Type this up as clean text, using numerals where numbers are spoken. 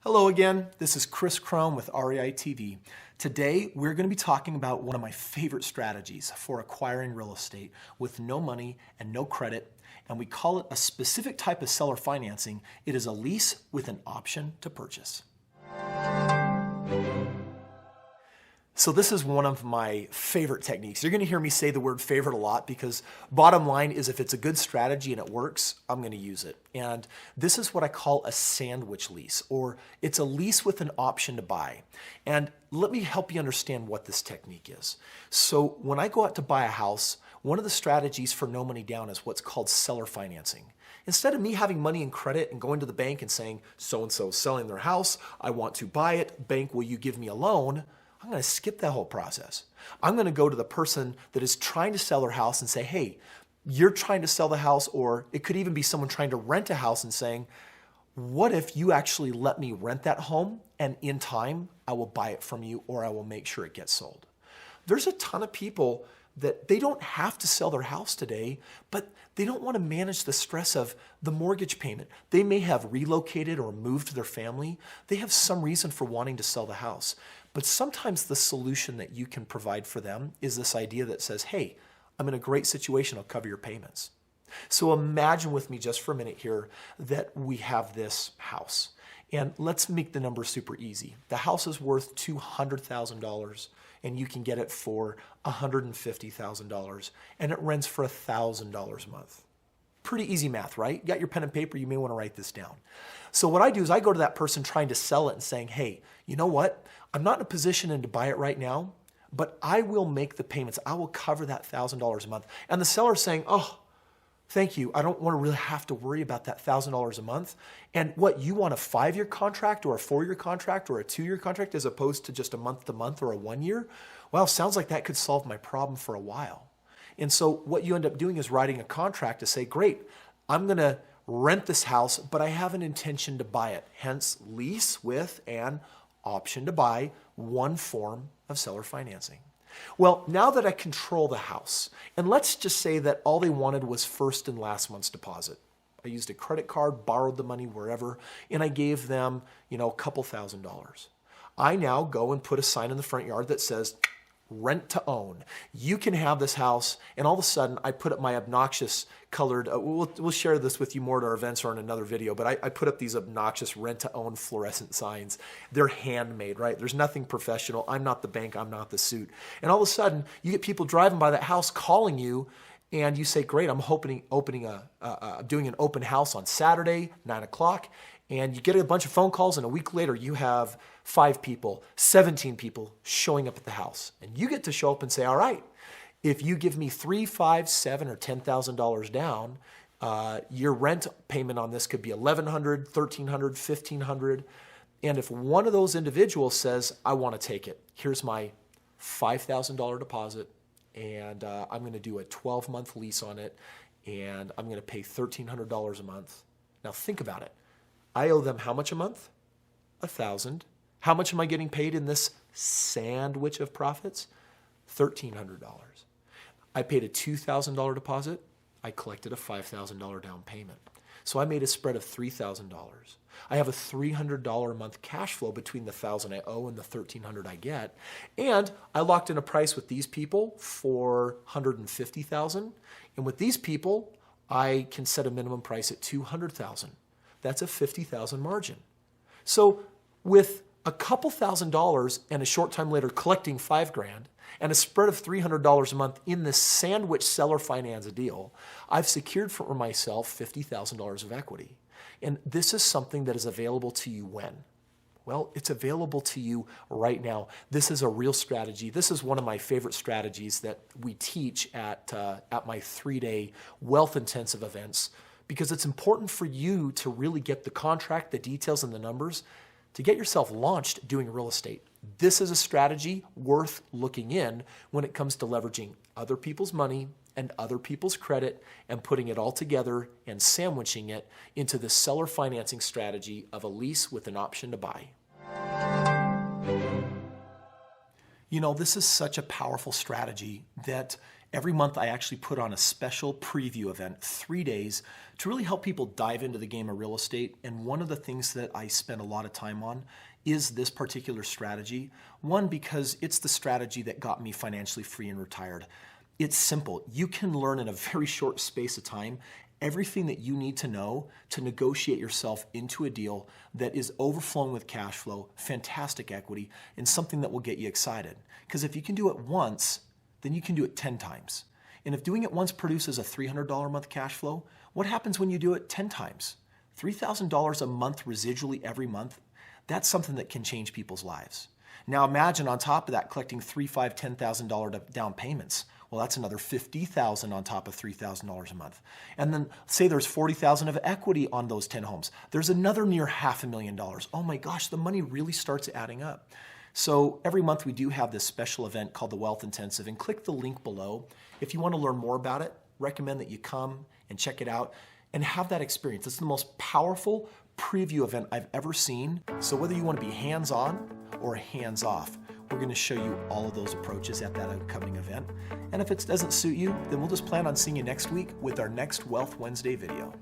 Hello again, this is Kris Krohn with REI TV. Today we're going to be talking about one of my favorite strategies for acquiring real estate with no money and no credit, and we call it a specific type of seller financing. It is a lease with an option to purchase. So this is one of my favorite techniques. You're going to hear me say the word favorite a lot because bottom line is if it's a good strategy and it works, I'm going to use it. And this is what I call a sandwich lease, or it's a lease with an option to buy. And let me help you understand what this technique is. So when I go out to buy a house, one of the strategies for no money down is what's called seller financing. Instead of me having money and credit and going to the bank and saying, so-and-so is selling their house, I want to buy it, bank, will you give me a loan? I'm going to skip that whole process. I'm going to go to the person that is trying to sell their house and say, hey, you're trying to sell the house, or it could even be someone trying to rent a house and saying, what if you actually let me rent that home and in time I will buy it from you or I will make sure it gets sold. There's a ton of people that they don't have to sell their house today, but they don't want to manage the stress of the mortgage payment. They may have relocated or moved their family. They have some reason for wanting to sell the house. But sometimes the solution that you can provide for them is this idea that says, hey, I'm in a great situation, I'll cover your payments. So imagine with me just for a minute here that we have this house. And let's make the numbers super easy. The house is worth $200,000 and you can get it for $150,000 and it rents for $1,000 a month. Pretty easy math, right? You got your pen and paper, you may want to write this down. So what I do is I go to that person trying to sell it and saying, hey, you know what? I'm not in a position to buy it right now, but I will make the payments. I will cover that $1,000 a month. And the seller's saying, oh, thank you. I don't want to really have to worry about that $1,000 a month. And what, you want a 5-year contract or a 4-year contract or a 2-year contract as opposed to just a month-to-month or a 1-year? Well, sounds like that could solve my problem for a while. And so what you end up doing is writing a contract to say, great, I'm going to rent this house, but I have an intention to buy it. Hence, lease with an option to buy, one form of seller financing. Well, now that I control the house, and let's just say that all they wanted was first and last month's deposit. I used a credit card, borrowed the money wherever, and I gave them, a couple $1,000s. I now go and put a sign in the front yard that says, rent to own. You can have this house, and all of a sudden I put up my obnoxious colored, we'll share this with you more at our events or in another video, but I put up these obnoxious rent to own fluorescent signs. They're handmade, right? There's nothing professional. I'm not the bank, I'm not the suit. And all of a sudden you get people driving by that house calling you and you say, great, I'm doing an open house on Saturday, 9 o'clock. And you get a bunch of phone calls, and a week later you have 5 people, 17 people showing up at the house. And you get to show up and say, all right, if you give me $3,000, $5,000, $7,000, or $10,000 down, your rent payment on this could be $1,100, $1,300, $1,500. And if one of those individuals says, I want to take it, here's my $5,000 deposit, and I'm going to do a 12-month lease on it, and I'm going to pay $1,300 a month. Now think about it. I owe them how much a month? $1,000. How much am I getting paid in this sandwich of profits? $1,300. I paid a $2,000 deposit. I collected a $5,000 down payment. So I made a spread of $3,000. I have a $300 a month cash flow between the $1,000 I owe and the $1,300 I get. And I locked in a price with these people for $150,000. And with these people, I can set a minimum price at $200,000. That's a $50,000 margin. So with a couple $1,000s and a short time later collecting $5,000 and a spread of $300 a month in this sandwich seller finance deal, I've secured for myself $50,000 of equity. And this is something that is available to you when? Well, it's available to you right now. This is a real strategy. This is one of my favorite strategies that we teach at my 3-day wealth intensive events, because it's important for you to really get the contract, the details, and the numbers to get yourself launched doing real estate. This is a strategy worth looking in when it comes to leveraging other people's money and other people's credit and putting it all together and sandwiching it into the seller financing strategy of a lease with an option to buy. This is such a powerful strategy that Every month I actually put on a special preview event, 3 days, to really help people dive into the game of real estate. And one of the things that I spend a lot of time on is this particular strategy. One, because it's the strategy that got me financially free and retired. It's simple. You can learn in a very short space of time everything that you need to know to negotiate yourself into a deal that is overflowing with cash flow, fantastic equity, and something that will get you excited. Because if you can do it once, then you can do it 10 times. And if doing it once produces a $300 a month cash flow, what happens when you do it 10 times? $3,000 a month residually every month, that's something that can change people's lives. Now imagine on top of that collecting $3,000, $5,000, $10,000 down payments. Well, that's another $50,000 on top of $3,000 a month. And then say there's $40,000 of equity on those 10 homes. There's another near $500,000. Oh my gosh, the money really starts adding up. So every month we do have this special event called the Wealth Intensive, and click the link below. If you want to learn more about it, recommend that you come and check it out and have that experience. It's the most powerful preview event I've ever seen. So whether you want to be hands-on or hands-off, we're going to show you all of those approaches at that upcoming event. And if it doesn't suit you, then we'll just plan on seeing you next week with our next Wealth Wednesday video.